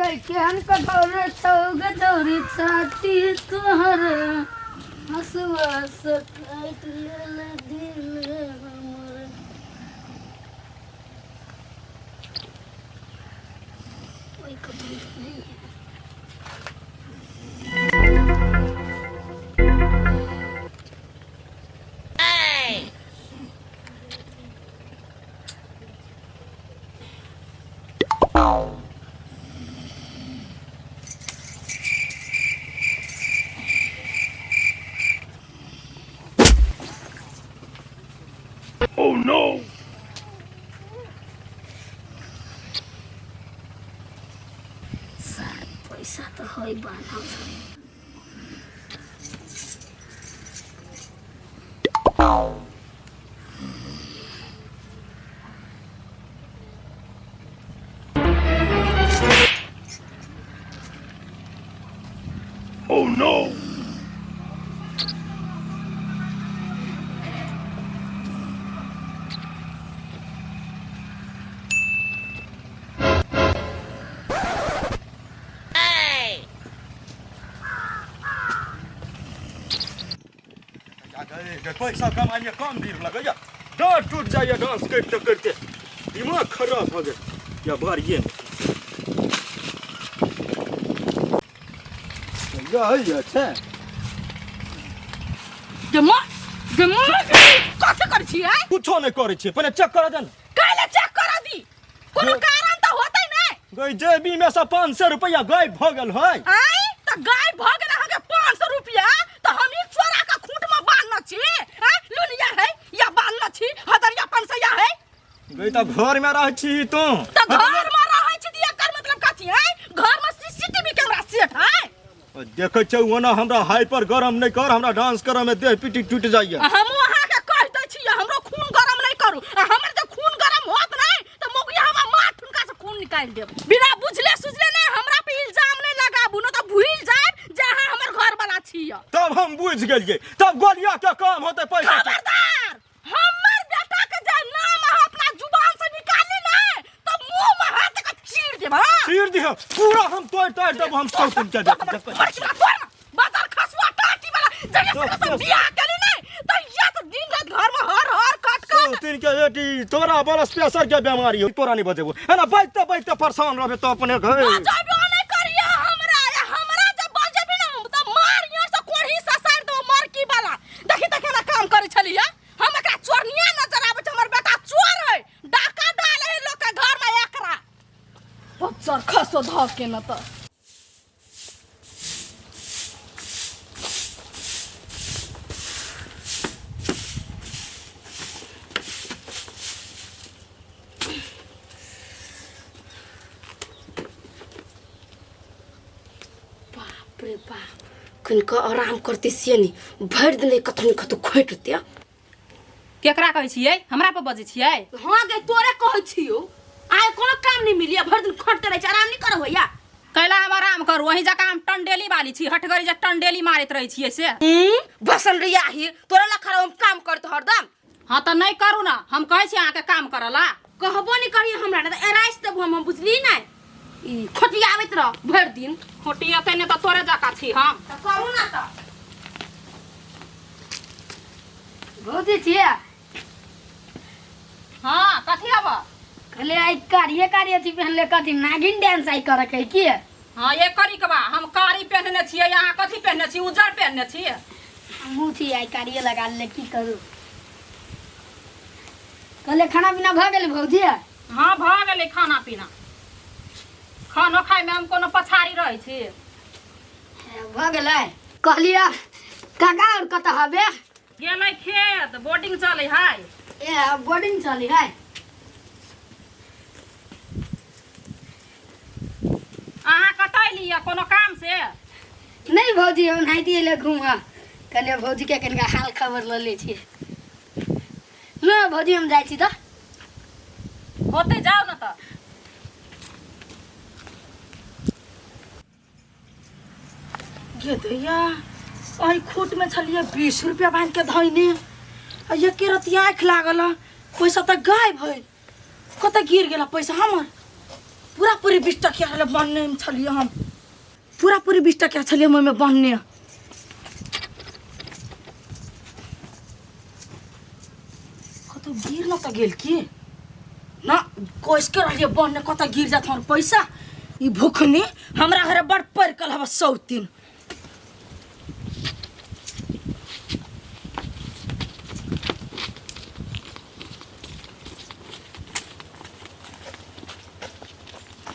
गई केहन कठोर छौग दौरी छाती तोहर हसुआ से काट लेल दिल हमर। कोई कभी नहीं है। Oh no! सर पैसा तो होई बाना। Oh no! पैसा कमाने कम भीड़ लगेगा, डांट टूट जाए डांस करते करते, दिमाग खराब हो गया या बार ये अच्छा जमा जमा कथि कर छी है कुछो नहीं करे छे पहले चेक करा देन काले चेक करा दी कोनो कारण त होतै नै गई जेबी में से 500 रुपया गायब भ गेल है आई त गायब भ गेल अहाँ के 500 रुपया त हम ई चोरा का खूंट में बांधना छी हैं लुलिया है या बांधना छी हदरिया पंसया है गई त घर में रह छी तू त घर में रहै छी त एकर मतलब कथि है घर में सीसीटीवी कैमरा सेट है देखे छ ओना हमरा हाइपर गरम नहीं कर हमरा डांस करे में देह पिटी टूट जाइए हम वहां के कह दै छी हमरो खून गरम नहीं करू हमर जे खून गरम होत नहीं त मोगिया हम मार ठुनका से खून निकाल देब बिना बुझले सुझले नहीं हमरा पे इल्जाम नहीं लगाबू न त भूल जाब जहां हमर घर वाला छी तब हम बुझ गेलिए तब गोलिया के काम होते पैसा खबरदार हमर बेटा के जे नाम अपना जुबान से निकाली नहीं त मुंह में हाथ के चीर देब चीर दियो पूरा हम तोड़ देब हम सब कुछ के बाजार खसवा टाटी वाला जगह से बियाह करी नहीं त ये तो दिन रात घर में हर कट कट तीन के बेटी तोरा बरस प्रेशर के बीमारी हो तोरा नहीं बजेबो है ना बैठते बैठते परेशान रहबे तो अपने घर बजाबो नहीं करिया हमरा जब बजेबी ना त मार यहाँ से कोढ़ी ससार दो मार की वाला देखि त केना काम करे छलिया हम एकरा चोरनिया नजर आबै छ हमर बेटा चोर है डाका डाले है लोग के घर में एकरा बच्चा खसो ध के न त कनिका आराम करते सियनी भर दिन कथन कतो खोट दिया केकरा कहै छियै हमरा पे बजै छियै हां गे तोरे कहै छियो आइ कोनो काम नहीं मिलिया भर दिन खटते रह आराम नहीं करो भैया कैला हम आराम करू वही जका हम टंडेली वाली छी हटगरी जे टंडेली मारत रहै छियै से भसन रिया ही तोरा ला खरा हम काम करत हरदम हां त नहीं करू ना हम कहै छी आके काम करला कहबो नहीं करिए हमरा त एराइस तब हम बुझली नहीं ई खोटिया आवत रह भर दिन खोटिया तने त तोरे जका छी हम त करू ना त बहुते छिया हां कथि अब कहले आई कार्य थी पहनले कथि नागिन डांस आई करे के की हां ये करी के बा हम कारी पहनने छियै यहाँ कथि पहनने छी उजर पहनने छी हमहू थी आई कार्य लगा ले की करू कहले खाना पीना भ गेल भौजी हां भ गेलै खाना पीना खाना खाए में हम कोनो पछाड़ी रहै छी भ गेलै कहलिया काका और कत हबे गेलै खेत बोर्डिंग चलै है ए बोर्डिंग चली है अहाँ कटैली कोनो काम से नहीं भौजी हम नाइती ले घूमा कहले भौजी के कनिका हाल खबर ल ले छी न भौजी हम जाइ छी त होते जाओ न त गे दैया आई खोट में छलिए 20 रुपया बांध के धइने आ ये के रतिया आँख लागल पैसा त गायब भइल कत गिर गेला पैसा हमर पूरा पूरी 20 टकिया वाले बनने में छलिए हम पूरा पूरी 20 टकिया छलिए में बनने कतो गिर न त गेल की ना कोस के रहिए बनने कतो गिर जात हमर पैसा ई भूखनी हमरा घरे बड़ पर कल हवा 100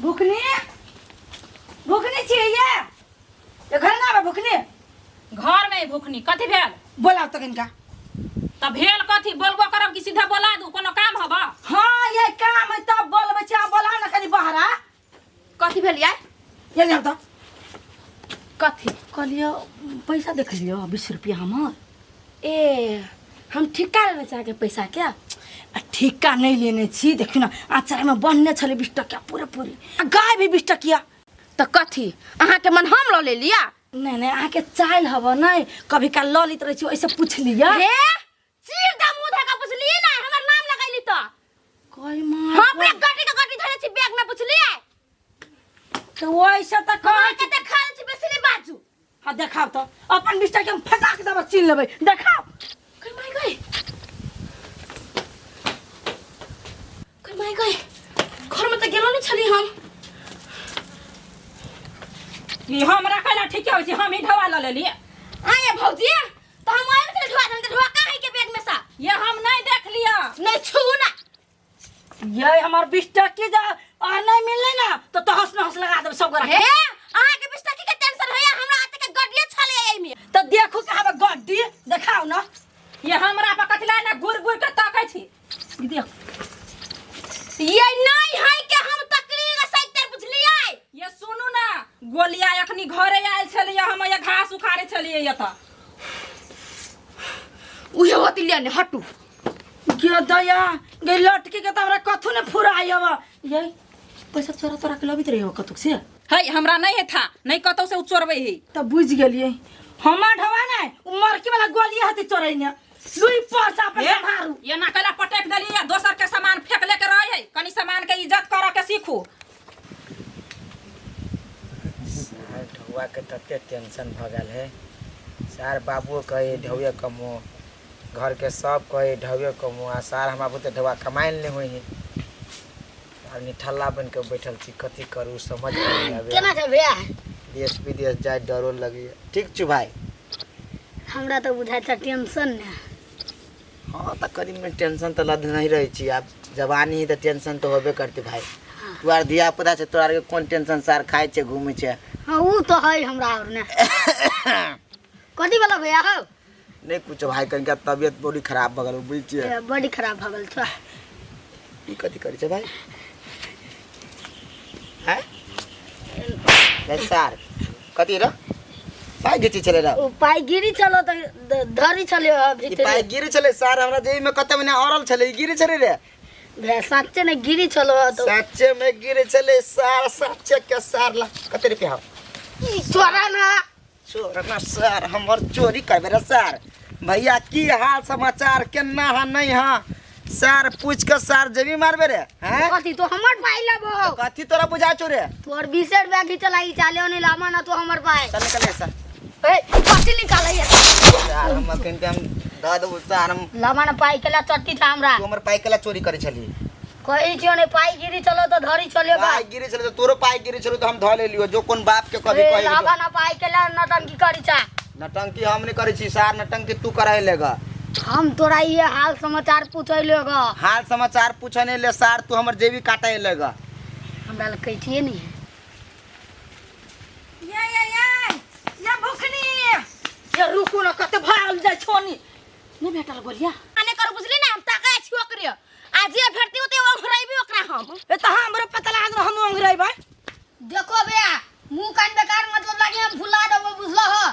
भूखनी भूखनी चाहिए ये घर ना बा भूखनी घर में भूखनी कथी भेल बोला तो इनका त भेल कथी बोलबो करब कि सीधा बोला दू कोनो काम हबा हाँ ये काम है तब बोलबे छै बोला ना कनी बहरा कथी भेल ये ले तो कथी कहलियो पैसा देख लियो 20 रुपया हमर ए हम ठिका लेने चाहे पैसा क्या ठिका नहीं लेने छी देखियो ना आचार में बनने छले 20 टकिया पूरे पूरी गाय भी 20 टकिया त कथी अहाँ के मन हम ल ले लिया नहीं नहीं आके चाइल हवा नहीं कभी का ल लित रही छी ऐसे पूछ लिया हे सिर द मुंह धका पूछली ना हमर नाम लगाइली त कोई मां हम अपने गटी धरे छी बैग में पूछली तो वैसे त कह के त खाल छी बेसली बाजू हां देखाओ तो अपन 20 टकिया में फटाक दब छीन लेबै देखाओ कई माई गई घर में त गेलो नहीं छली हम ये हमरा कहला ठीक है हम ही ढवा ल लेली आए भौजी तो हम आए थे ढवा हम ढवा काहे के बैग में सा ये हम नहीं देख लिया नहीं छू ना ये हमार 20 टकी जा आ नहीं मिलले ना तो हंस लगा देब सब हे आहा के बिस्ता की टेंशन होया हमरा आते के गड्डिया छले एई में तो देखो के हवा गड्डी देखाओ ना ये हमरा पर कथला ना गुर गुर के ताकै छी ई देख ये नहीं है कि हम तकलीफ सैतर बुझलिए ये सुनू ना गोलिया अखनी घरे आयल छलिए हम ये घास उखाड़े छलिए ये त उहे होती लेने हटू के दया गे लटकी के त हमरा कथु ने फुरायब ये पैसा चोरा तोरा के लबित रही हो कतुक से है हमरा नहीं है था नहीं कतौ से चोरबे है त बुझ गेलिए हमा ढवा नै उमर के वाला गोली हती चोरैने लुई परसा पे मारू ये ना कला पटक दली या दोसर के सामान फेंक लेके रहे है कनी सामान के इज्जत कर के सीखू ढौआ के तते टेंशन भ गेल है सार बाबू कहे ढौए कमो घर के सब कहे ढौए कमो आ सार हमरा बुते ढौआ कमाइल नहीं होई है और निठल्ला बन के बैठल छी कथी करू समझ नहीं आवे केना छै भैया देश विदेश जाय डरो लगे ठीक छु भाई हमरा तो बुझाय छ टेंशन ने हां त करीब में टेंशन तो लद नहीं रही छी अब जवानी है तो टेंशन तो होबे करते भाई तू आर धिया पुता छै तोरा के कोन टेंशन सार खाय छै घूमे छै हां ऊ तो है हमरा और ने कथी वाला भैया हो नहीं कुछ भाई कनका तबियत बड़ी खराब भ गेल बुझ छै बड़ी खराब भ गेल छ ई कथी करै छै भाई हैं ले सार कथी रे पाई गिची चले रे ओ पाई गिरी चलो त धरी चले ई भीतर पाई गिरी चले सार हमरा जेई में कते मने औरल चले गिरी चले रे भैया सच्चे ने गिरी चलो तो सच्चे में गिरी चले सार सच्चे के सार ला कते रुपया हो चोरा ना चोर ना सार हमर चोरी करबे रे सार भैया की हाल समाचार केना हा नहीं हा सार पूछ के सार जमी मारबे रे हैं कथी तो हमर पाई लेबो कथी तोरा बुझा छो रे तोर 20 रुपया की चलाई चाले नहीं लामा ना तो हमर पाई चल निकल सर ए कथी निकालै यार हम कहीं हम दा दो सार हम लामा ना पाई केला चट्टी था हमरा तू हमर पाई केला चोरी करे छली कहि छियो ने पाई गिरी चलो तो धरी चले बा पाई गिरी चले तो तोरो पाई गिरी चलो तो हम ध ले लियो जो कोन बाप के कभी ए कहि लामा ना पाई केला नटंकी करी छा नटंकी हम नहीं करे छी सार नटंकी तू कराए लेगा हम तोरा ये हाल समाचार पूछै लेगा हाल समाचार पूछने ले सार तू हमर जेबी काटे लेगा हमरा ल कहि छिए नहीं ये भूखनी ये रुकू न कते भाल जाय छोनी नहीं भेटल गोलिया आने कर बुझली ना हम ताका छी ओकरे आज ये भेटती होते ओंघराइबे ओकरा हम ए त हमरो पता लाग हम अंगराई भाई देखो भैया मुंह कान बेकार मतलब लागे हम भुला देबो बुझलो हो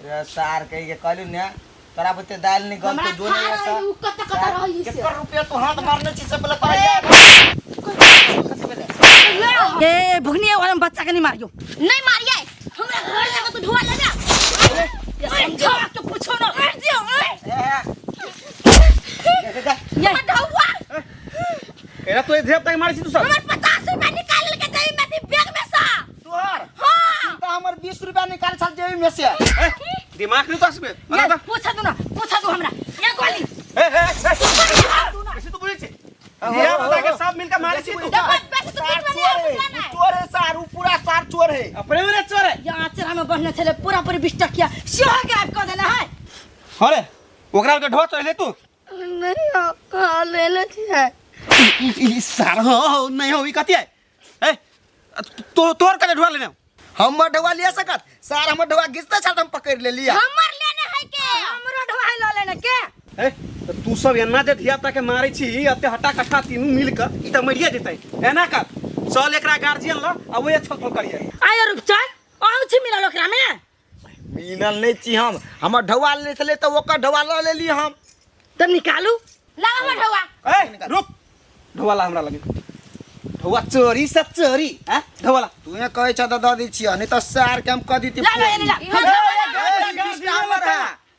रे सार कहि के कहलु ने तोरा बते दाल नहीं गल तो जो नहीं ऐसा कत रही से कितना रुपया तो हाथ मारने छी से पहले पा ए भूखनी वाला बच्चा के नहीं मारियो नहीं मारिए हमरा घर जाके तू ढोआ लगा ये समझो तो पूछो ना ये ढोआ केना तो धेप तक मार छी तू सब हमर 50 रुपया निकाल के दे निकाल चल जेबी में से दिमाग नहीं तो असबे ये पूछा दो हमरा ये गोली कैसे तू बोले छे ये बता के सब मिलकर मारे छी तू चोर है सार उ पूरा सार चोर है अपने में चोर है ये आचरा में बढ़ने छले पूरा पूरी बिस्टक किया सिहा के आप कर देना है अरे ओकरा के ढो चले तू नहीं ले ले छिए ई सार हो नहीं हो ई कथि है ए तो तोर कने ढो लेने हमर ढवा लिया सकत सार हमर ढवा घिसते छल हम पकड़ ले लिया हमर लेने है के हमरा ढवाई ल लेने के ए तू सब एना जे धिया पुता के मारै छी अते हटा कट्ठा तीनू मिल के ई त मरिया जेतै एना कर चल एकरा गार्जियन ल अब ये छल करिए आय रुपचार आउ छी मिला लोकरा में मिलल नहीं छी हमर ढवा ले छले तो ओकर ढवा ल ले ली हम तब निकालू ला हमर ढवा ए रुक ढोवाला हमरा लगे ढोवा चोरी से चोरी हैं ढोवाला तू ये कहे छ द दी छी नहीं तो सार के हम क दी ला ला ला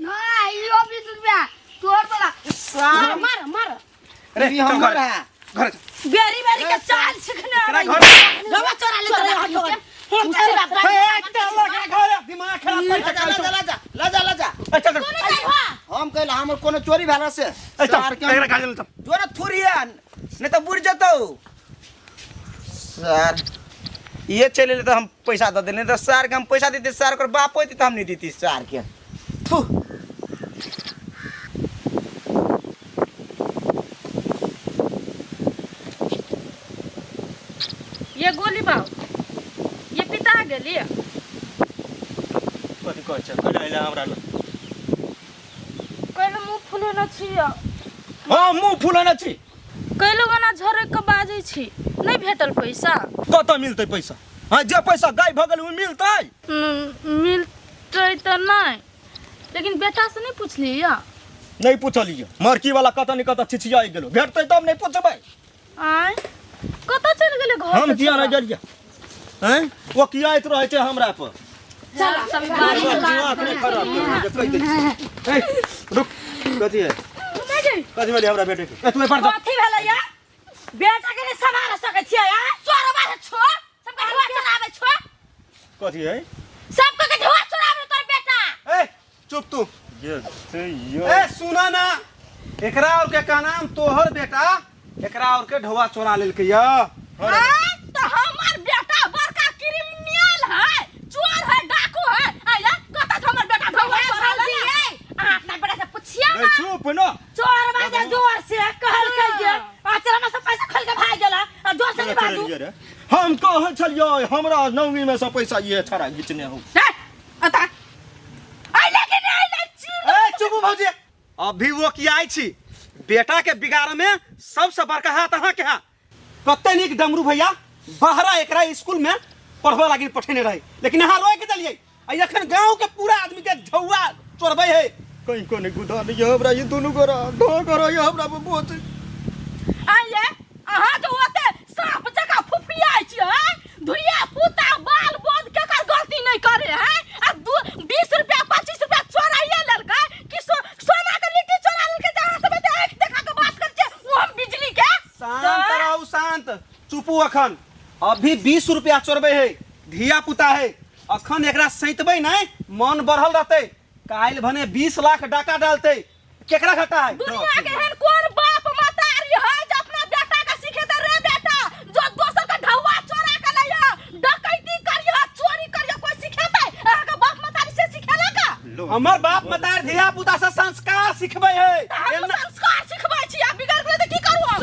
नहीं यो 20 रुपया तोर वाला सार मार मार अरे ये हमर है घर बेरी बेरी के चाल सीखने एकरा घर ढवा चोरा ले चले हटो हम दिमाग खराब ला जा चल हम कहला हमर कोनो चोरी भेला से सार के एकरा गार्जियन चल जोरा थुरिया नहीं तो बुर जतो सर ये चले ले तो हम पैसा दे देने तो सर के हम पैसा देते सर कर बाप होती तो हम नहीं देती सर के थू ये गोली बाऊ ये पिता गेली कथि कहै छ कहिले हमरा ल कहले मुंह फुले न छिया हां मुंह फुलन छी कहलो गना झरे के बाजै छी नहीं भेटल पैसा कत मिलतै पैसा हां जे पैसा गाय भगल उ मिलतै मिलतै त नहीं लेकिन बेटा से नहीं पूछली या नहीं पूछलिए मरकी वाला कत नहीं कत छिछिया गेलो भेटतै तब नहीं पूछबै आय कत चल गेले घर हम किया न जरिया हैं वो किया इत रहै छै हमरा पर चल सब बारी दिमाग नहीं खराब कर कह दे ए रुक कथि है कथि भेलै हमरा बेटे के ए तू पर जा कथी भेलै या बेटा के सवार सके छियै या चोरबा छो सब के ढवा चोराबे छो कथि है सब के ढवा चोराबे तोर बेटा ए चुप तू ए सुना ना एकरा और के का नाम तोहर बेटा एकरा और के ढोवा चोरा लेलकै या तो हमर बेटा बड़का क्रिमिनल है चोर है डाकू है आया कत हमर बेटा ढवा चोरा ले आ अपना बेटा से पूछिया ए चुप न चोरबा जे जोर से कहल के जे आचरा में सब पैसा खोल के भाग गेला आ जोर से नहीं बाजू हम कहै छलियै हमरा नौवी में से पैसा ये छड़ा घिचने हो अता आई लेकिन आई ले ए चुप भौजी अभी वो की आई छी बेटा के बिगाड़ में सबसे बड़का हाथ अहाँ के हाथ कते नीक डमरू भैया बहरा एकरा स्कूल में पढ़बे लागी पठेने रहे लेकिन यहाँ रोए के दलिए आ एखन गांव के पूरा आदमी के झौआ चोरबै है कहीं को नहीं गुदा नहीं हमरा ये दोनों गोरा दो करो ये हमरा पे बहुत आइए अहाँ जो होते सांप जका फुफियाई छी है धुरिया पुता बाल बोध के कर गलती नहीं करे है आ 20 रुपया 25 रुपया चोराइए ललका कि सोना के लिट्टी चोरा ललके जहां से देख देखा के बात कर छे वो हम बिजली के शांत रहू शांत चुपू अखन अभी 20 रुपया चोरबे है धिया पुता है अखन एकरा सैतबै नहीं मन बढ़ल रहते काल भने 20 लाख डाका डालते केकरा घाटा है दुनिया के हन कौन बाप मतारी है जो अपना बेटा का सिखे दे रे बेटा जो दोसर का ढौवा चोरा के लइया डकैती करिया चोरी करिया कोई सिखेतै अहाँ के बाप मतारी से सिखेला का हमर बाप मतार धिया पुता से संस्कार सिखबै है हम संस्कार सिखबै छी आ बिगड़ गेलै त की करू हम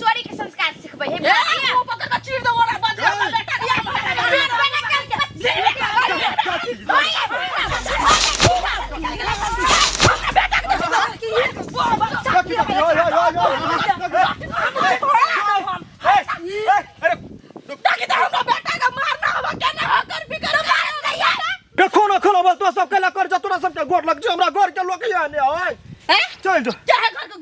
चोरी के संस्कार सिखबै हे वो पकड़ के चीर दो वाला बंद कर बेटा देखो न खलो बल तो सब के लकर जा तोरा सब के गोर लग जे हमरा घर के लोग या ने आय चल जो क्या है घर के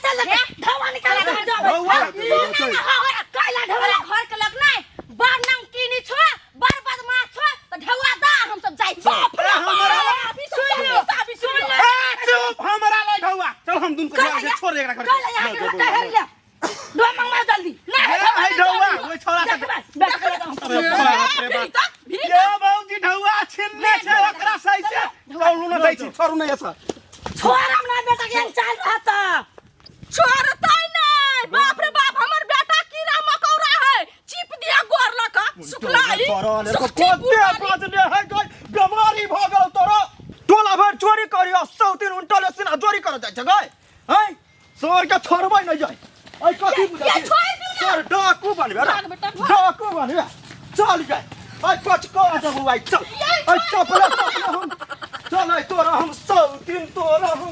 चल ढौवा निकाल के ढौवा? काला ढौवा घर के लोग नहीं बार नाम कीनी छो बार बदमाश छो तो ढौवा दा हम सब जाई छी चुप हमरा लै ढौवा चल हम दुन को छोड़ दे एकरा घर दो मंगवा जल्दी है ढौवा ओइ छोरा से बेटा ये बहुत छिन्ने छे एकरा सही से कौनो न दै छी छोड़ू नहीं ऐसा छोड़ हमरा बेटा के चल रहा था छोड़तै नहीं बाप रे बाप हमर बेटा कीड़ा मकोड़ा है चिप दिया गोर लका सुखलाई पोते बाजले है गई बीमारी भ गेल तोरा टोला भर चोरी करियो सौतीन उल्टले सिना चोरी कर जाय छै गई हैं सोर के छोड़बै नहीं जाय आई कथि बुझै सर डाकू बनबे डाकू बनबे चल जाय आई पचको आ जब भाई चल आई चपला हम चल आई तोरा हम सौतीन तोरा हम